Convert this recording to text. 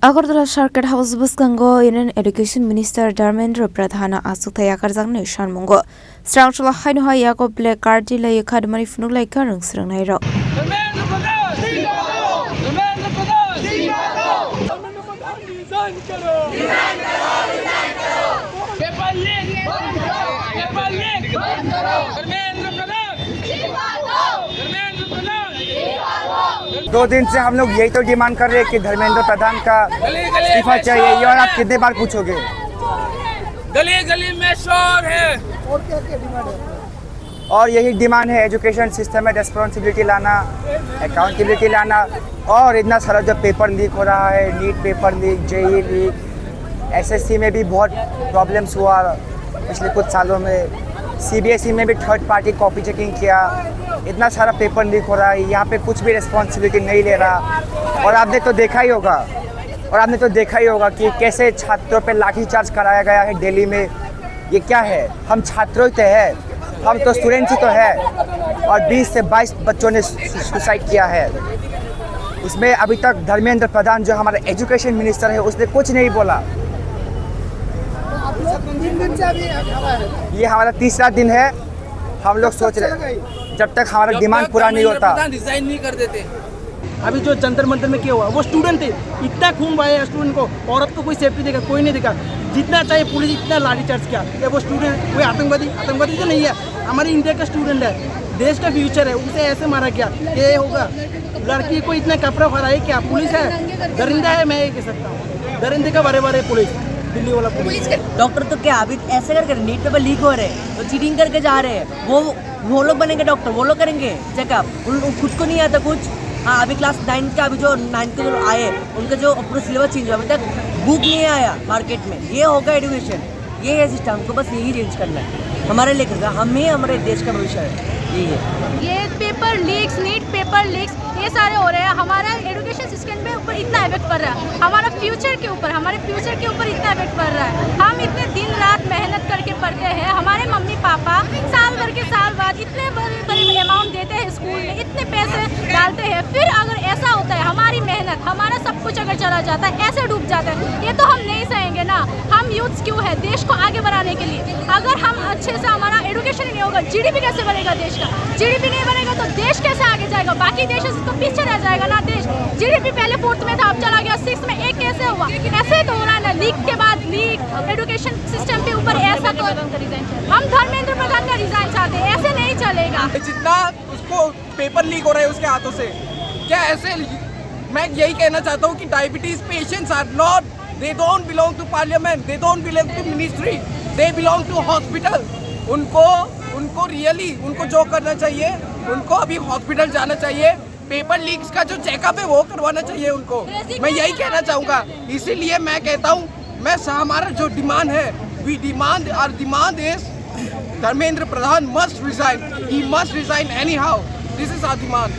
Agartala Circuit House Buskango Union Education Minister Dharmendra Pradhan Asutaya Karzang Nishan Mungo. Strangula Hainoha Yakob Black Cardilla Academy Funula Karang Srangairo. दो दिन से हम लोग यही तो demand कर रहे हैं कि धर्मेंद्र प्रधान का इस्तीफा चाहिए। ये और आप कितने बार पूछोगे? गली गली में शोर है। और यही डिमांड है, एजुकेशन सिस्टम में रिस्पॉन्सिबिलिटी लाना, अकाउंटेबिलिटी लाना। और इतना सारा जो पेपर लीक हो रहा है, NEET paper leak, JEE leak, SSC में भी बहुत प्रॉब्लम्स हुआ पिछले कुछ सालों में। सीबीएसई में भी थर्ड पार्टी कॉपी चेकिंग किया। इतना सारा पेपर लीक हो रहा है, यहाँ पे कुछ भी रिस्पॉन्सिबिलिटी नहीं ले रहा। और आपने तो देखा ही होगा कि कैसे छात्रों पे लाठीचार्ज कराया गया है दिल्ली में। ये क्या है? हम छात्रों ही तो है, हम तो स्टूडेंट्स ही तो है। और 20 से 22 बच्चों ने सुसाइड किया है। उसमें अभी तक धर्मेंद्र प्रधान जो हमारा एजुकेशन मिनिस्टर है, उसने कुछ नहीं बोला। ये हमारा तीसरा दिन है। हम लोग सोच रहे जब तक हमारा डिमांड पूरा नहीं होता रिजाइन नहीं कर देते। अभी जो जंतर मंतर में क्या हुआ, वो स्टूडेंट थे, इतना खून बहाया स्टूडेंट को। औरत को कोई सेफ्टी देगा? कोई नहीं देगा। जितना चाहिए पुलिस इतना लाठीचार्ज किया। ये वो स्टूडेंट कोई आतंकवादी तो नहीं है, हमारे इंडिया का स्टूडेंट है, देश का फ्यूचर है, उसे ऐसे मारा गया। ये होगा? लड़की को इतना कपड़ा फराए क्या? पुलिस है दरिंदा है, मैं ये कह सकता हूँ। दरिंदे का बड़े पुलिस, दिल्ली वाला पुलिस। डॉक्टर तो क्या अभी ऐसे कर नीट पेपर लीक हो रहे हैं, तो चीटिंग करके जा रहे हैं। वो लोग बनेंगे डॉक्टर, वो लोग करेंगे चेकअप। खुद को नहीं आता कुछ। हाँ, अभी क्लास 9 का अभी जो 9 के जो आए उनका जो पूरा सिलेबस चेंज हुआ, अभी तक बुक नहीं आया मार्केट में। ये होगा एजुकेशन, ये है सिस्टम। हमको बस यही चेंज करना है, हमारे लेकर हमें हमारे देश का भविष्य है। यही है। ये paper leaks, NEET paper leaks, ये सारे हो रहे हैं। हमारा एजुकेशन सिस्टम पे ऊपर इतना इफेक्ट पड़ रहा है, हमारे फ्यूचर के ऊपर इतना इफेक्ट पड़ रहा है। हम इतने दिन रात मेहनत करके पढ़ते हैं, हमारे मम्मी पापा साल भर के साल बाद इतने बड़े अमाउंट देते हैं स्कूल में, इतने पैसे डालते हैं। फिर अगर ऐसा होता है, हमारी मेहनत, हमारा सब कुछ अगर चला जाता है, ऐसे डूब जाता है, ये तो हम नहीं सहेंगे ना। हम यूथ क्यों है? देश को आगे बढ़ाने के लिए। अगर हम अच्छे से, हमारा एजुकेशन नहीं होगा, जीडीपी कैसे बनेगा देश का? जीडीपी नहीं बनेगा तो देश कैसे आगे जाएगा? बाकी देशों से तो पीछे रह जाएगा ना देश। जीडीपी पहले 4th में था, अब चला गया 6th में। एक कैसे हुआ? ऐसे तो हो रहा है ना, लीक के बाद लीक, एजुकेशन सिस्टम के ऊपर ऐसा। तो हम धर्मेंद्र प्रधान का रिजाइन चाहते हैं, ऐसे नहीं चलेगा। जितना उसको पेपर लीक हो रहे हैं उसके हाथों से, क्या ऐसे? मैं यही कहना चाहता हूँ कि diabetes patients are not, they don't belong to parliament, they don't belong to ministry, they belong to hospital. उनको रियली उनको जो करना चाहिए, उनको अभी हॉस्पिटल जाना चाहिए। पेपर लीक्स का जो चेकअप है वो करवाना चाहिए उनको। मैं यही कहना चाहूँगा। इसीलिए मैं कहता हूँ, हमारा जो डिमांड है, we demand, our demand is Dharmendra Pradhan must resign, he must resign anyhow. This is our demand.